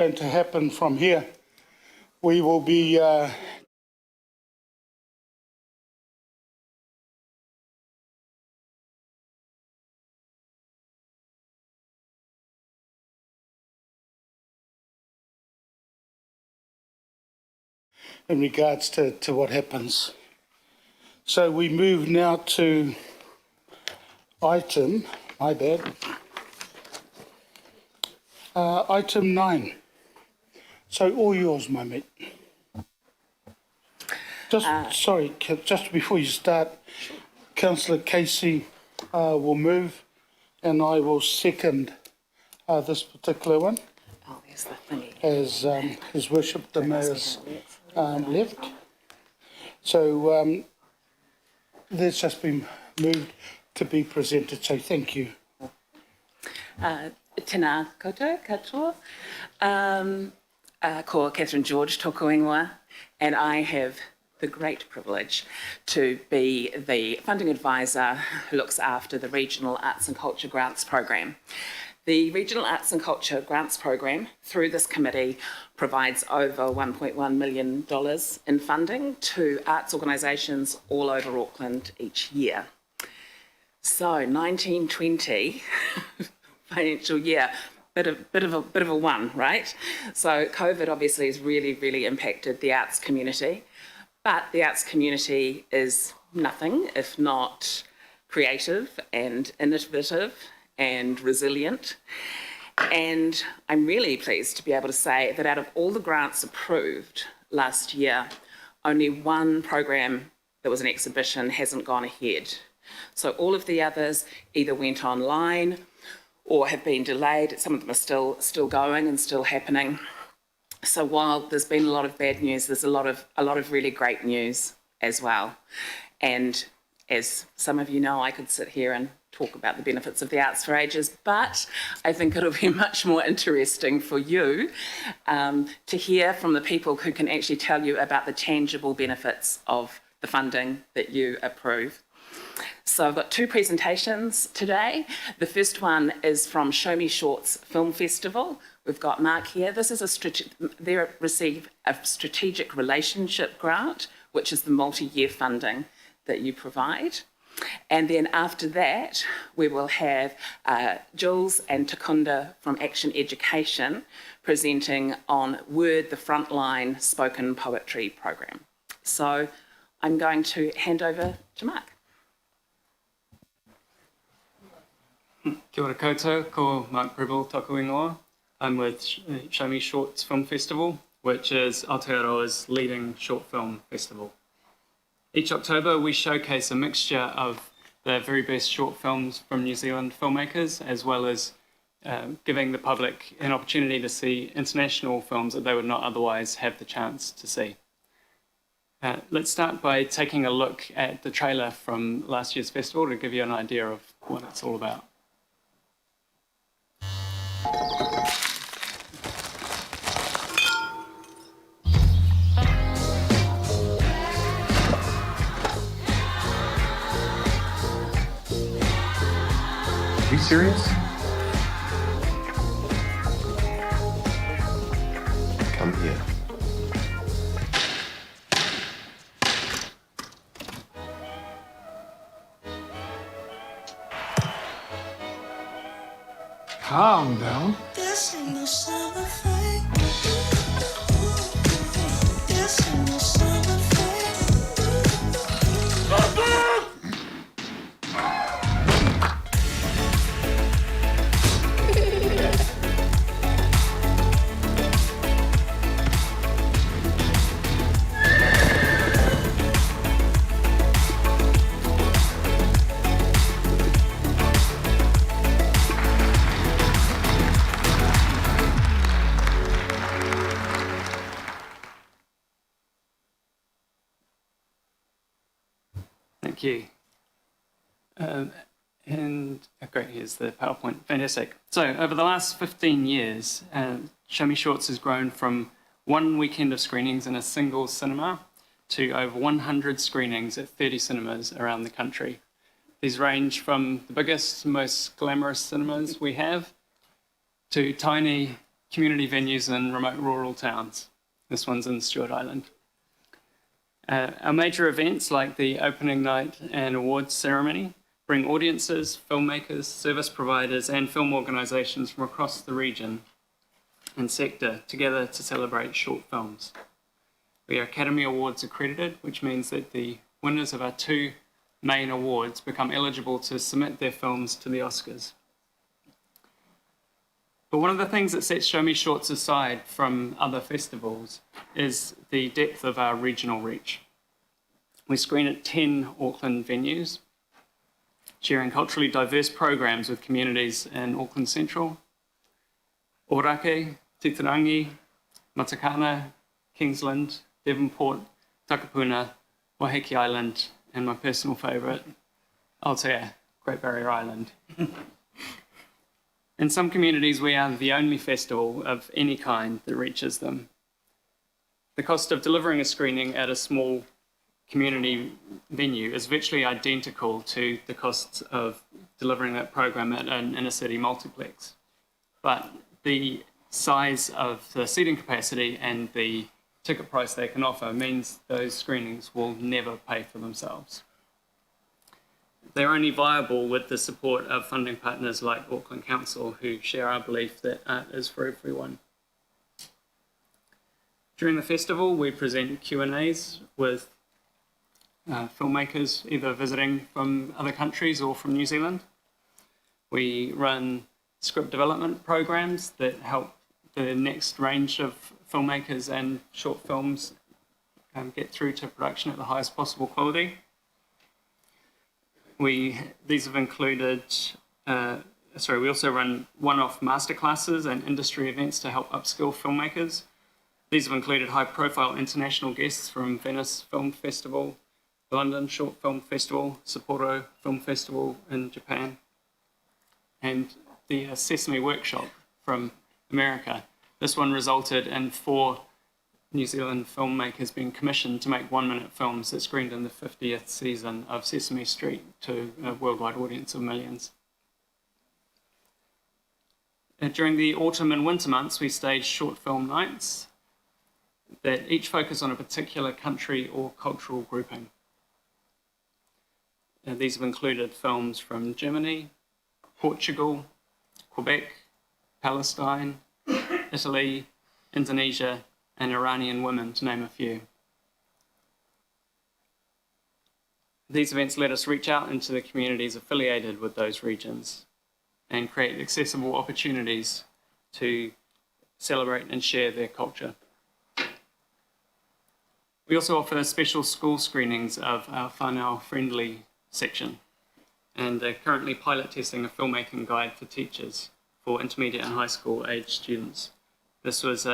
going to happen from here. We will be in regards to what happens. So we move now to item 9. So all yours, my mate. Just before you start, Councillor Casey will move and I will second this particular one. Oh, there's the thingy. As His Worship the Mayor's left. So that's just been moved to be presented, so thank you. Tēnā koutou, katoa. Ko Catherine George tōku ingoa, and I have the great privilege to be the funding advisor who looks after the Regional Arts and Culture Grants Program. The Regional Arts and Culture Grants Program, through this committee, provides over $1.1 million in funding to arts organisations all over Auckland each year. So 1920 financial year, bit of a one, right? So COVID obviously has really impacted the arts community, but the arts community is nothing if not creative and innovative and resilient. And I'm really pleased to be able to say that out of all the grants approved last year, only one program that was an exhibition hasn't gone ahead. So all of the others either went online or have been delayed. Some of them are still going and still happening. So while there's been a lot of bad news, there's a lot of really great news as well. And as some of you know, I could sit here and talk about the benefits of the arts for ages, but I think it'll be much more interesting for you to hear from the people who can actually tell you about the tangible benefits of the funding that you approve. So I've got two presentations today. The first one is from Show Me Shorts Film Festival. We've got Mark here. This is they receive a strategic relationship grant, which is the multi-year funding that you provide. And then after that, we will have Jules and Takunda from Action Education presenting on Word, the Frontline Spoken Poetry Program. So I'm going to hand over to Mark. Kia ora koutou, ko Mark Gribble tōku ingoa. I'm with Show Me Shorts Film Festival, which is Aotearoa's leading short film festival. Each October, we showcase a mixture of the very best short films from New Zealand filmmakers, as well as giving the public an opportunity to see international films that they would not otherwise have the chance to see. Let's start by taking a look at the trailer from last year's festival to give you an idea of what it's all about. Are you serious? Come here. Calm down. This ain't no summer thing. This ain't no summer Thank you. Great, here's the PowerPoint. Fantastic. So over the last 15 years, Show Me Shorts has grown from one weekend of screenings in a single cinema to over 100 screenings at 30 cinemas around the country. These range from the biggest, most glamorous cinemas we have to tiny community venues in remote rural towns. This one's in Stewart Island. Our major events like the opening night and awards ceremony bring audiences, filmmakers, service providers and film organisations from across the region and sector together to celebrate short films. We are Academy Awards accredited, which means that the winners of our 2 main awards become eligible to submit their films to the Oscars. But one of the things that sets Show Me Shorts aside from other festivals is the depth of our regional reach. We screen at 10 Auckland venues, sharing culturally diverse programs with communities in Auckland Central, Orake, Titirangi, Matakana, Kingsland, Devonport, Takapuna, Waiheke Island, and my personal favourite, Aotea, Great Barrier Island. In some communities, we are the only festival of any kind that reaches them. The cost of delivering a screening at a small community venue is virtually identical to the costs of delivering that program at an inner city multiplex. But the size of the seating capacity and the ticket price they can offer means those screenings will never pay for themselves. They're only viable with the support of funding partners like Auckland Council, who share our belief that art is for everyone. During the festival, we present Q&As with filmmakers either visiting from other countries or from New Zealand. We run script development programs that help the next range of filmmakers and short films get through to production at the highest possible quality. These have included, we also run one-off masterclasses and industry events to help upskill filmmakers. These have included high-profile international guests from Venice Film Festival, the London Short Film Festival, Sapporo Film Festival in Japan, and the Sesame Workshop from America. This one resulted in 4 New Zealand filmmakers being commissioned to make 1-minute films that screened in the 50th season of Sesame Street to a worldwide audience of millions. During the autumn and winter months, we stage short film nights that each focus on a particular country or cultural grouping. These have included films from Germany, Portugal, Quebec, Palestine, Italy, Indonesia, and Iranian women, to name a few. These events let us reach out into the communities affiliated with those regions and create accessible opportunities to celebrate and share their culture. We also offer special school screenings of our whānau-friendly section, and they're currently pilot testing a filmmaking guide for teachers for intermediate and high school age students. This was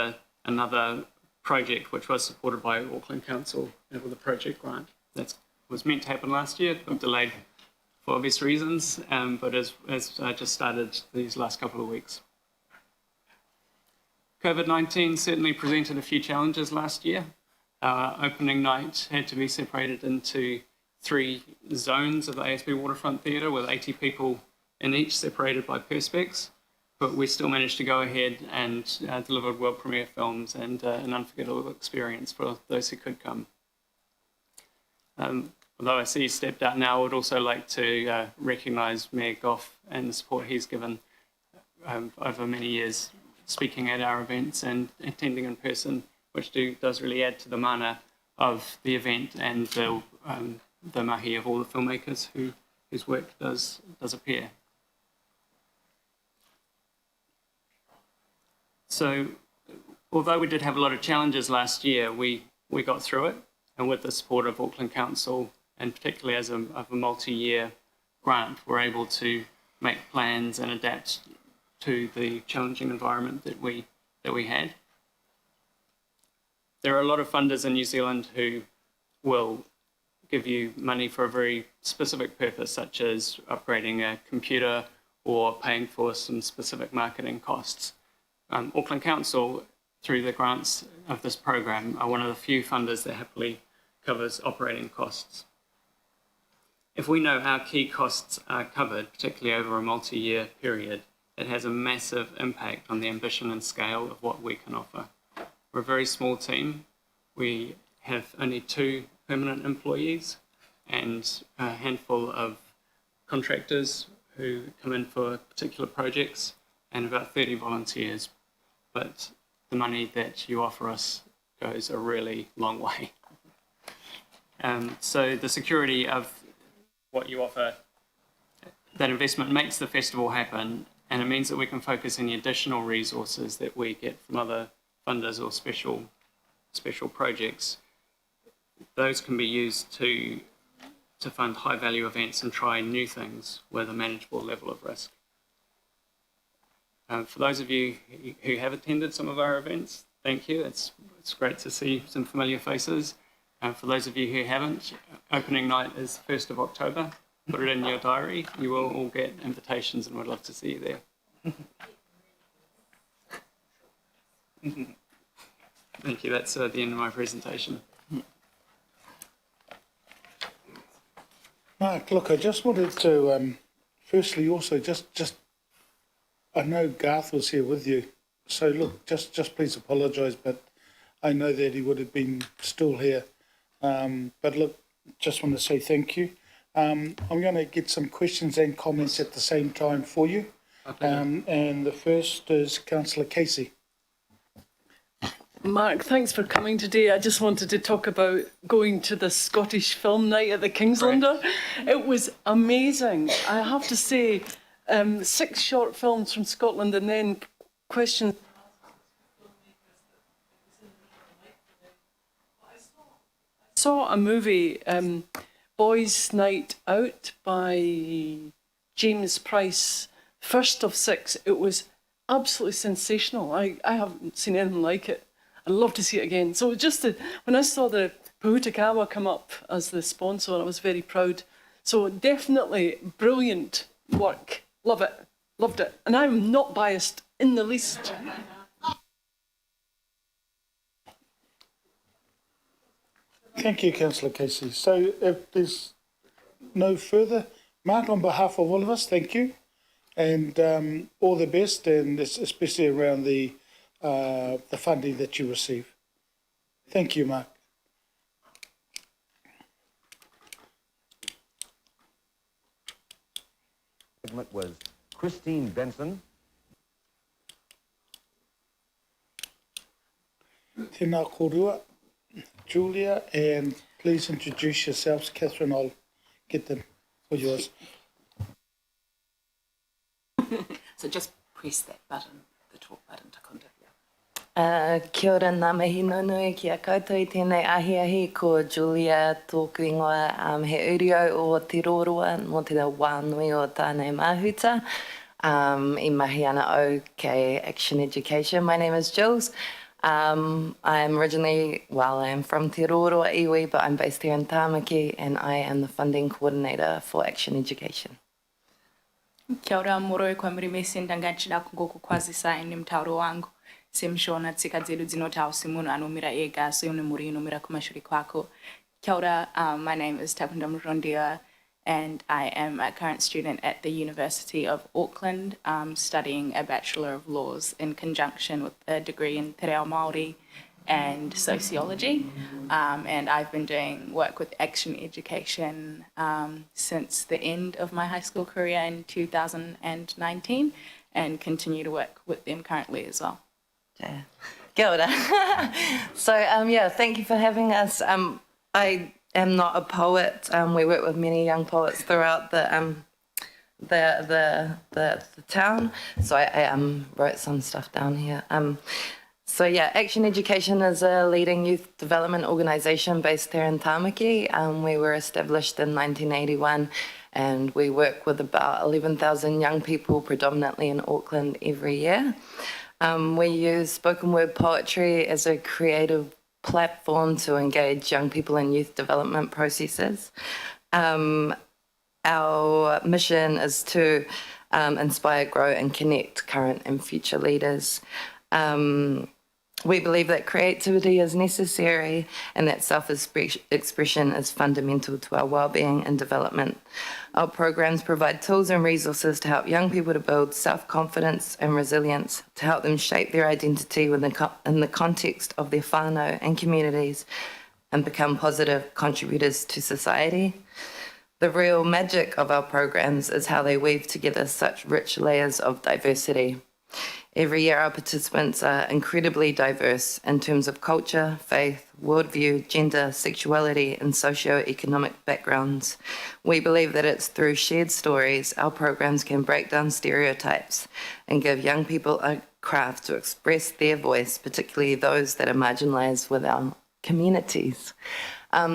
another project which was supported by Auckland Council with a project grant that was meant to happen last year, got delayed for obvious reasons, but has just started these last couple of weeks. COVID-19 certainly presented a few challenges last year. Our opening night had to be separated into 3 zones of the ASB Waterfront Theatre with 80 people in each, separated by perspex. But we still managed to go ahead and deliver world premiere films and an unforgettable experience for those who could come. Although I see he's stepped out now, I would also like to recognise Mayor Goff and the support he's given over many years, speaking at our events and attending in person, which does really add to the mana of the event and the mahi of all the filmmakers whose work does appear. So, although we did have a lot of challenges last year, we got through it, and with the support of Auckland Council, and particularly as a multi-year grant, we're able to make plans and adapt to the challenging environment that we had. There are a lot of funders in New Zealand who will give you money for a very specific purpose, such as upgrading a computer or paying for some specific marketing costs. Auckland Council, through the grants of this program, are one of the few funders that happily covers operating costs. If we know our key costs are covered, particularly over a multi-year period, it has a massive impact on the ambition and scale of what we can offer. We're a very small team. We have only 2 permanent employees and a handful of contractors who come in for particular projects and about 30 volunteers. But the money that you offer us goes a really long way. So the security of what you offer, that investment makes the festival happen, and it means that we can focus any additional resources that we get from other funders or special projects. Those can be used to fund high value events and try new things with a manageable level of risk. For those of you who have attended some of our events, thank you. It's great to see some familiar faces. For those of you who haven't, opening night is 1st of October. Put it in your diary. You will all get invitations and we'd love to see you there. Thank you. That's the end of my presentation. Mark, look, I just wanted to, firstly also just, I know Garth was here with you, so look, just please apologise, but I know that he would have been still here. But look, just want to say thank you. I'm going to get some questions and comments at the same time for you. And the first is Councillor Casey. Mark, thanks for coming today. I just wanted to talk about going to the Scottish Film Night at the Kingslander. It was amazing. I have to say, 6 short films from Scotland and then questions. I saw a movie, Boys' Night Out by James Price, first of 6. It was absolutely sensational. I haven't seen anything like it. I'd love to see it again. So when I saw the Pahutakawa come up as the sponsor, I was very proud. So definitely brilliant work. Love it. Loved it. And I'm not biased in the least. Thank you, Councillor Casey. So if there's no further, Mark, on behalf of all of us, thank you. And all the best, and especially around the funding that you receive. Thank you, Mark. Segment was Christine Benson. Tēnā korua, Julia, and please introduce yourselves. Catherine, I'll get them for yours. So just press that button, the talk button, to contact. Kia ora, ngā mihi nonui ki a koutou I tēnei ahiahi ko Julia tōku ingoa. He urio o Tiroroa mō te wānui o tānei mahuta. I mahi ana au kei Action Education. My name is Jules. I'm originally, I am from Tiroroa, iwi, but I'm based here in Tāmaki, and I am the funding coordinator for Action Education. Kia ora, moro e kwa mirimesi ndangachida kungoko kwazi sa eni mtauro wangu. Semshona tsika zedu zino tau simunu anomira ega so yone muri nomira kumashuri kwako. Kia ora, my name is Tapunda Murondia, and I am a current student at the University of Auckland, studying a Bachelor of Laws in conjunction with a degree in Te Reo Māori and Sociology. And I've been doing work with Action Education since the end of my high school career in 2019, and continue to work with them currently as well. Yeah. Kia ora. So, thank you for having us. I am not a poet. We work with many young poets throughout the town. So I wrote some stuff down here. Action Education is a leading youth development organisation based here in Tāmaki. We were established in 1981, and we work with about 11,000 young people, predominantly in Auckland, every year. We use spoken word poetry as a creative platform to engage young people in youth development processes. Our mission is to inspire, grow and connect current and future leaders. We believe that creativity is necessary and that self-expression is fundamental to our well-being and development. Our programs provide tools and resources to help young people to build self-confidence and resilience, to help them shape their identity in the context of their whānau and communities and become positive contributors to society. The real magic of our programs is how they weave together such rich layers of diversity. Every year, our participants are incredibly diverse in terms of culture, faith, worldview, gender, sexuality, and socio-economic backgrounds. We believe that it's through shared stories our programs can break down stereotypes and give young people a craft to express their voice, particularly those that are marginalised with our communities.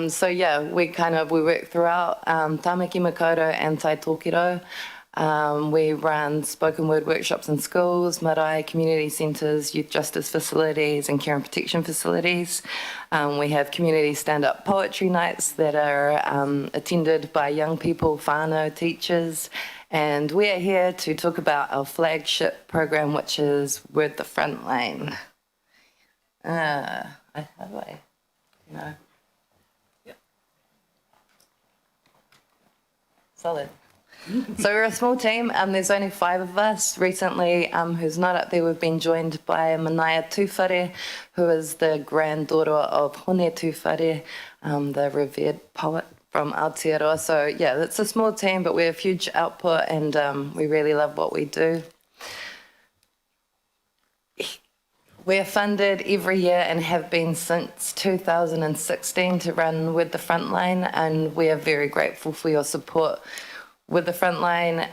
So yeah, we work throughout Tāmaki Makaurau and Tai Tōkiro. We run spoken word workshops in schools, marae, community centres, youth justice facilities and care and protection facilities. We have community stand-up poetry nights that are attended by young people, whānau, teachers, and we are here to talk about our flagship program, which is Word the Frontline. How do I? No. Yep. Solid. So we're a small team. There's only 5 of us. Recently, who's not up there, we've been joined by Manaia Tūwhare, who is the granddaughter of Hone Tūwhare, the revered poet from Aotearoa. So yeah, it's a small team, but we have huge output and we really love what we do. We're funded every year and have been since 2016 to run With the Frontline, and we are very grateful for your support. With the Frontline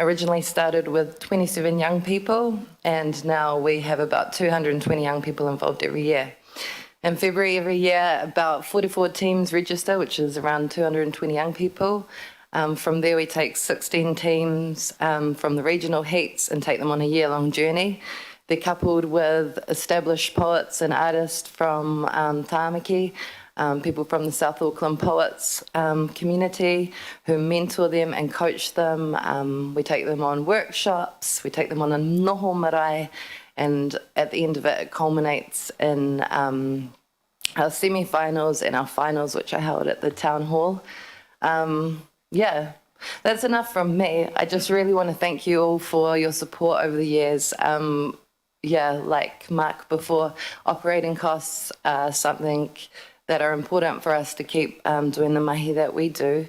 originally started with 27 young people, and now we have about 220 young people involved every year. In February every year, about 44 teams register, which is around 220 young people. From there, we take 16 teams from the regional heats and take them on a year-long journey. They're coupled with established poets and artists from Tāmaki, people from the South Auckland Poets community who mentor them and coach them. We take them on workshops, we take them on a noho marae, and at the end of it, it culminates in our semi-finals and our finals, which are held at the town hall. Yeah, that's enough from me. I just really want to thank you all for your support over the years. Yeah, like Mark before, operating costs are something that are important for us to keep doing the mahi that we do.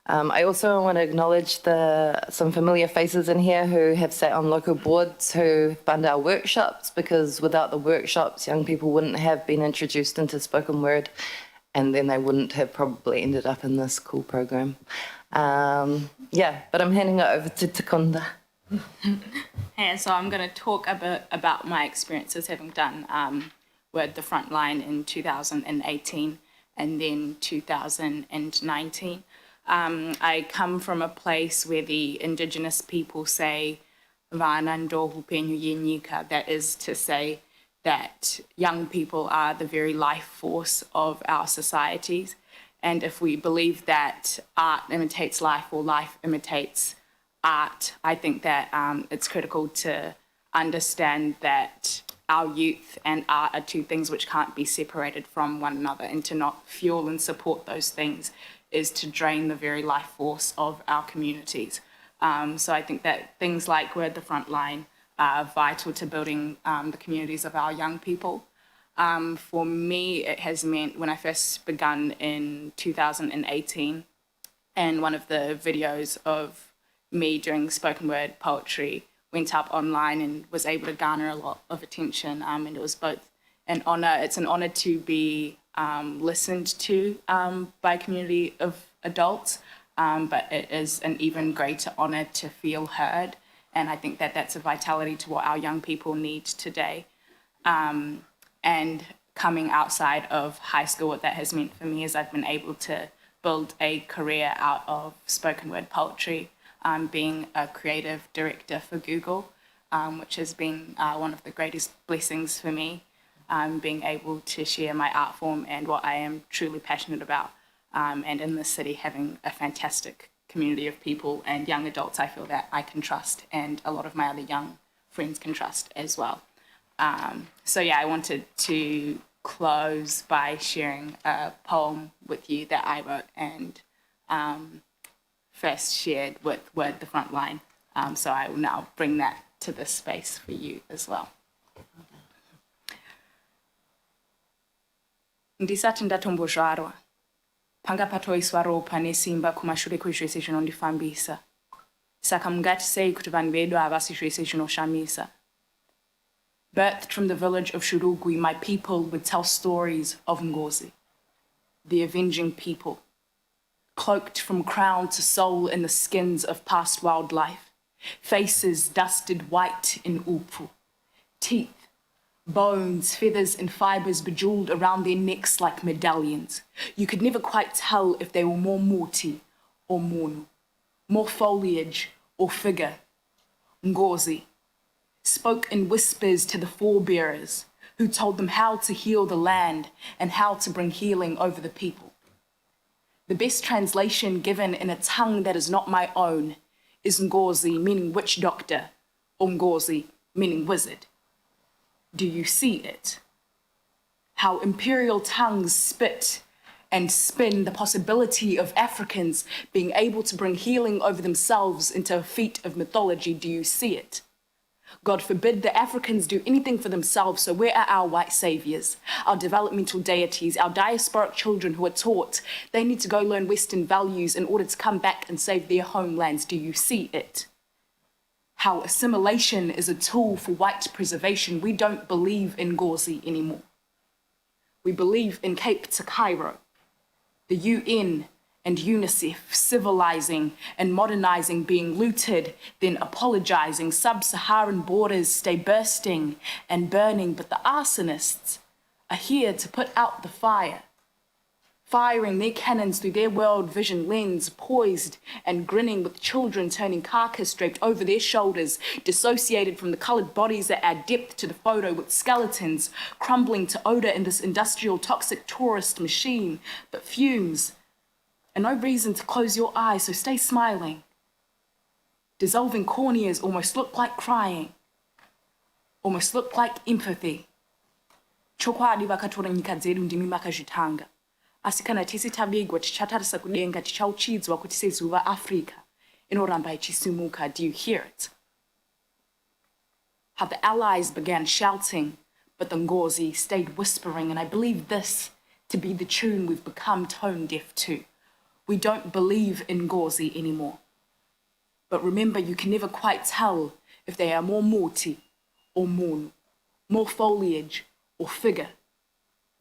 I also want to acknowledge some familiar faces in here who have sat on local boards who fund our workshops, because without the workshops, young people wouldn't have been introduced into spoken word, and then they wouldn't have probably ended up in this cool program. Yeah, but I'm handing it over to Takonda. And so I'm going to talk a bit about my experiences having done Word the Frontline in 2018 and then 2019. I come from a place where the Indigenous people say, Vānando hupenyu yenika, that is to say that young people are the very life force of our societies. And if we believe that art imitates life or life imitates art, I think that it's critical to understand that our youth and art are two things which can't be separated from one another, and to not fuel and support those things is to drain the very life force of our communities. So I think that things like Word the Frontline are vital to building the communities of our young people. For me, it has meant when I first begun in 2018, and one of the videos of me doing spoken word poetry went up online and was able to garner a lot of attention. And it was both an honor, it's an honor to be listened to by a community of adults, but it is an even greater honor to feel heard. And I think that that's a vitality to what our young people need today. And coming outside of high school, what that has meant for me is I've been able to build a career out of spoken word poetry, being a creative director for Google, which has been one of the greatest blessings for me, being able to share my art form and what I am truly passionate about. And in this city, having a fantastic community of people and young adults I feel that I can trust, and a lot of my other young friends can trust as well. So yeah, I wanted to close by sharing a poem with you that I wrote and first shared with Word the Frontline. So I will now bring that to this space for you as well. Ndisati ndatombozvarwa panga patoiswa ropa nesimba kumashure kwezvese zvinondifambisa. Saka mungatisei kuti vanhu vedu havasi zvese zvinoshamisa. Birthed from the village of Shurugwi, my people would tell stories of Ngozi, the avenging people, cloaked from crown to soul in the skins of past wildlife, faces dusted white in upu, teeth, bones, feathers, and fibers bejeweled around their necks like medallions. You could never quite tell if they were more muti or munu, more foliage or figure. Ngozi spoke in whispers to the forebearers who told them how to heal the land and how to bring healing over the people. The best translation given in a tongue that is not my own is Ngozi, meaning witch doctor, or Ngozi, meaning wizard. Do you see it? How imperial tongues spit and spin the possibility of Africans being able to bring healing over themselves into a feat of mythology. Do you see it? God forbid the Africans do anything for themselves, so where are our white saviors, our developmental deities, our diasporic children who are taught they need to go learn Western values in order to come back and save their homelands? Do you see it? How assimilation is a tool for white preservation. We don't believe in Ngozi anymore. We believe in Cape to Cairo, the UN and UNICEF civilizing and modernizing, being looted, then apologizing. Sub-Saharan borders stay bursting and burning, but the arsonists are here to put out the fire, firing their cannons through their world vision lens, poised and grinning with children turning carcass draped over their shoulders, dissociated from the colored bodies that add depth to the photo, with skeletons crumbling to odor in this industrial toxic tourist machine, but fumes and no reason to close your eyes, so stay smiling. Dissolving corneas almost look like crying, almost look like empathy. Chokwadi vakatora nyika dzedu ndimi makazvitanga. Asi kana tese tabigwa tichatarisa kudenga tichauchidzwa kuti sezuva Africa inoramba ichisumuka. Do you hear it? How the allies began shouting, but the Ngozi stayed whispering, and I believe this to be the tune we've become tone deaf to. We don't believe in Ngozi anymore. But remember, you can never quite tell if they are more moti or munu, more foliage or figure.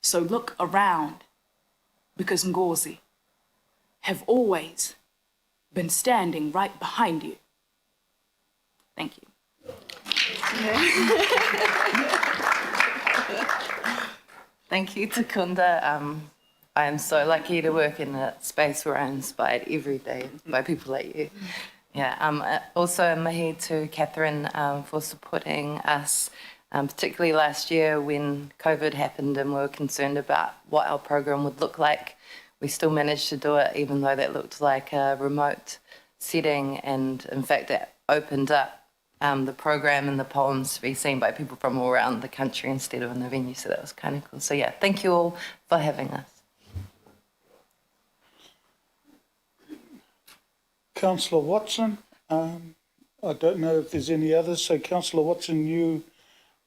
So look around, because Ngozi have always been standing right behind you. Thank you. Thank you, Takunda. I am so lucky to work in a space where I'm inspired every day by people like you. Yeah. Also, mahi to Catherine for supporting us, particularly last year when COVID happened and we were concerned about what our program would look like. We still managed to do it, even though that looked like a remote setting. And in fact, it opened up the program and the poems to be seen by people from all around the country instead of in the venue. So that was kind of cool. So yeah, thank you all for having us. Councillor Watson, I don't know if there's any others. So Councillor Watson, you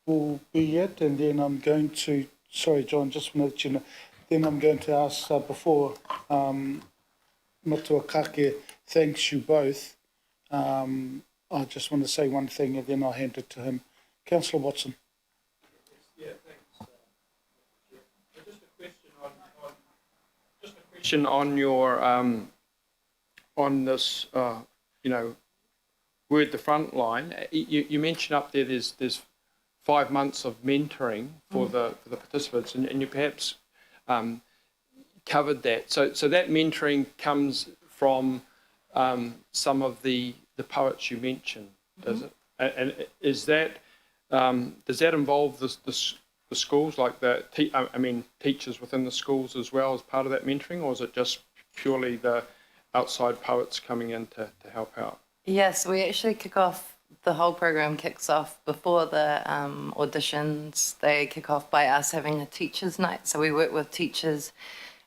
will be it, and then I'm going to, sorry John, just want to let you know, then I'm going to ask before Matua Kake thanks you both. I just want to say one thing and then I'll hand it to him. Councillor Watson. Yeah, thanks. Just a question on your on this, Word the Frontline. You mentioned up there there's 5 months of mentoring for the participants, and you perhaps covered that. So that mentoring comes from some of the poets you mentioned, does it? And is that does that involve the schools, like teachers within the schools as well as part of that mentoring, or is it just purely the outside poets coming in to help out? Yes, we actually kick off the whole program kicks off before the auditions. They kick off by us having a teachers' night. So we work with teachers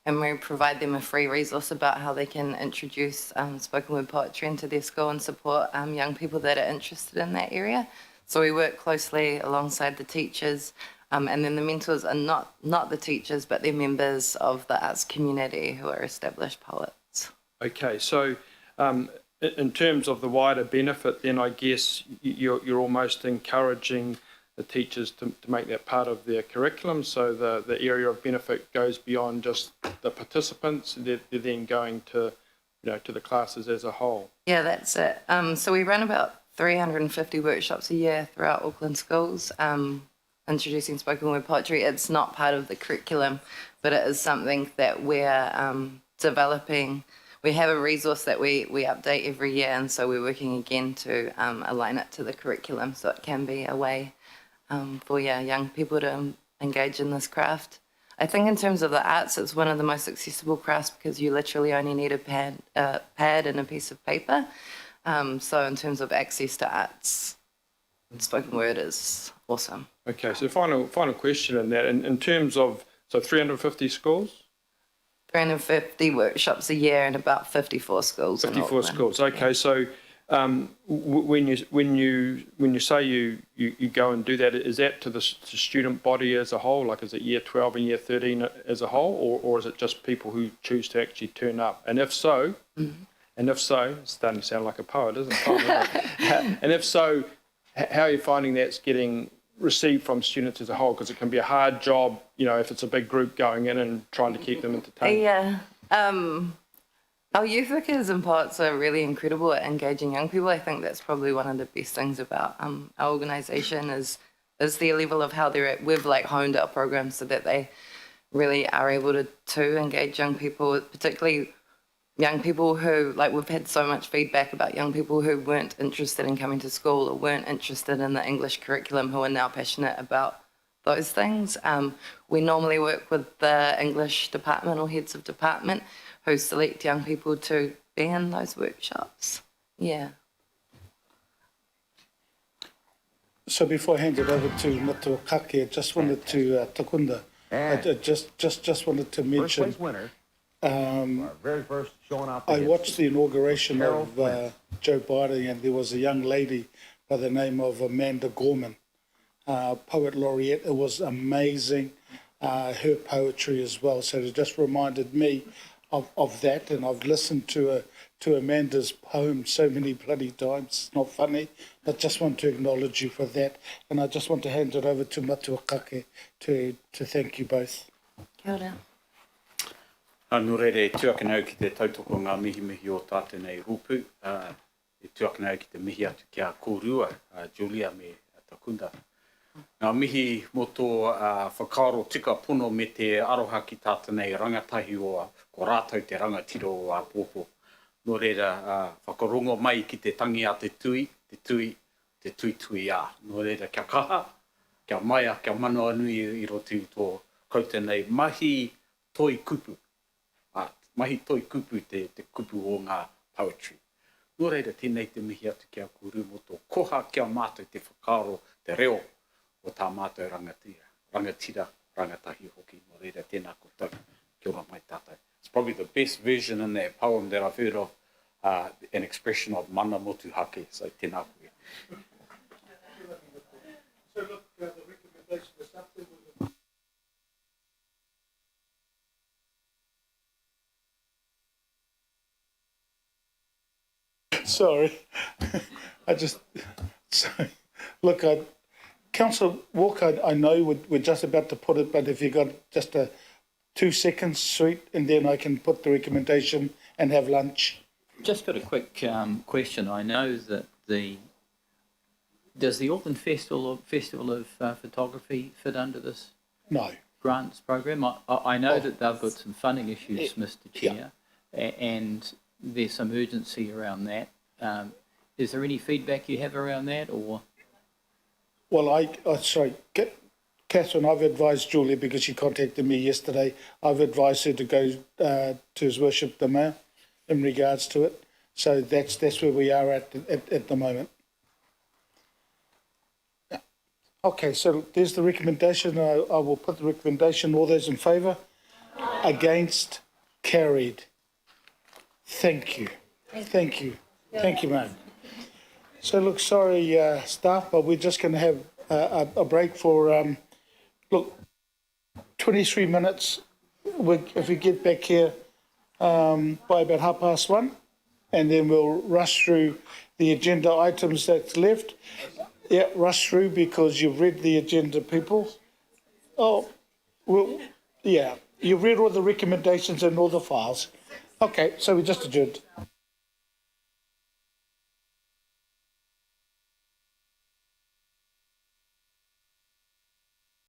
and we provide them a free resource about how they can introduce spoken word poetry into their school and support young people that are interested in that area. So we work closely alongside the teachers, and then the mentors are not the teachers, but they're members of the arts community who are established poets. Okay, so in terms of the wider benefit, then I guess you're almost encouraging the teachers to make that part of their curriculum, so the area of benefit goes beyond just the participants, they're then going to, to the classes as a whole. Yeah, that's it. So we run about 350 workshops a year throughout Auckland schools, introducing spoken word poetry. It's not part of the curriculum, but it is something that we're developing. We have a resource that we update every year, and so we're working again to align it to the curriculum so it can be a way for young people to engage in this craft. I think in terms of the arts, it's one of the most accessible crafts because you literally only need a pad and a piece of paper. So in terms of access to arts, spoken word is awesome. Okay, so final question on that. In terms of, so 350 schools? 350 workshops a year in about 54 schools. 54 schools. Okay, yeah. So when you say you go and do that, is that to the student body as a whole? Like, is it year 12 and year 13 as a whole, or is it just people who choose to actually turn up? And if so, it's starting to sound like a poet, isn't it? And if so, how are you finding that's getting received from students as a whole? Because it can be a hard job, if it's a big group going in and trying to keep them entertained. Yeah. Our youth workers and poets are really incredible at engaging young people. I think that's probably one of the best things about our organisation is the level of how we've honed our programs so that they really are able to engage young people, particularly young people who, we've had so much feedback about young people who weren't interested in coming to school or weren't interested in the English curriculum who are now passionate about those things. We normally work with the English department or heads of department who select young people to be in those workshops. Yeah. So before I hand it over to Matuakake, I just wanted to, Takunda, I just wanted to mention, First place winner. Our very first showing off. I watched the inauguration of Joe Biden, and there was a young lady by the name of Amanda Gorman, poet laureate. It was amazing, her poetry as well. So it just reminded me of that, and I've listened to Amanda's poem so many bloody times. It's not funny, but just want to acknowledge you for that. And I just want to hand it over to Matuakake to thank you both. Kia ora. Anu rere tuakanau ki te tautoko ngā mihi o tātou nei rupu. E tuakanau ki te mihi atu kia kōrua, Julia me Takunda. Ngā mihi mo tō whakaaro tika pono me te aroha ki tātou nei rangatahi o ko rātou te rangatiro o a pōpō. Nō reira whakarongo mai ki te tangi a te tui a. Nō reira kia kaha, kia maia, kia mano anui i roto i tō koutou nei mahi toi kupu. Mahi toi kupu te kupu o ngā poetry. Nō reira tēnei te mihi atu kia kuru mo tō koha kia mātou te whakaaro, te reo o tā mātou rangatira, rangatahi hoki. Nō reira tēnā koutou, kia ora mai tātou. It's probably the best version in that poem that I've heard of, an expression of mana motu hake, so tēnā koe. So look, the recommendation is something with Sorry, look, Councillor Walker, I know we're just about to put it, but if you got just 2 seconds, sweet, and then I can put the recommendation and have lunch. Just got a quick question. I know that does the Auckland Festival of Photography fit under this No. grants program? I know that they've got some funding issues, Mr. Chair, and there's some urgency around that. Is there any feedback you have around that, or? Well, Catherine, I've advised Julia because she contacted me yesterday. I've advised her to go to His Worship the Mayor in regards to it. So that's where we are at the moment. Okay, so there's the recommendation. I will put the recommendation. All those in favour? Against? Carried. Thank you. Thank you. Thank you, mate. So look, sorry, staff, but we're just going to have a break for, 23 minutes. If we get back here by about 1:30, and then we'll rush through the agenda items that's left. Yeah, rush through because you've read the agenda, people. Oh, well, yeah, you've read all the recommendations and all the files. Okay, so we just adjourned.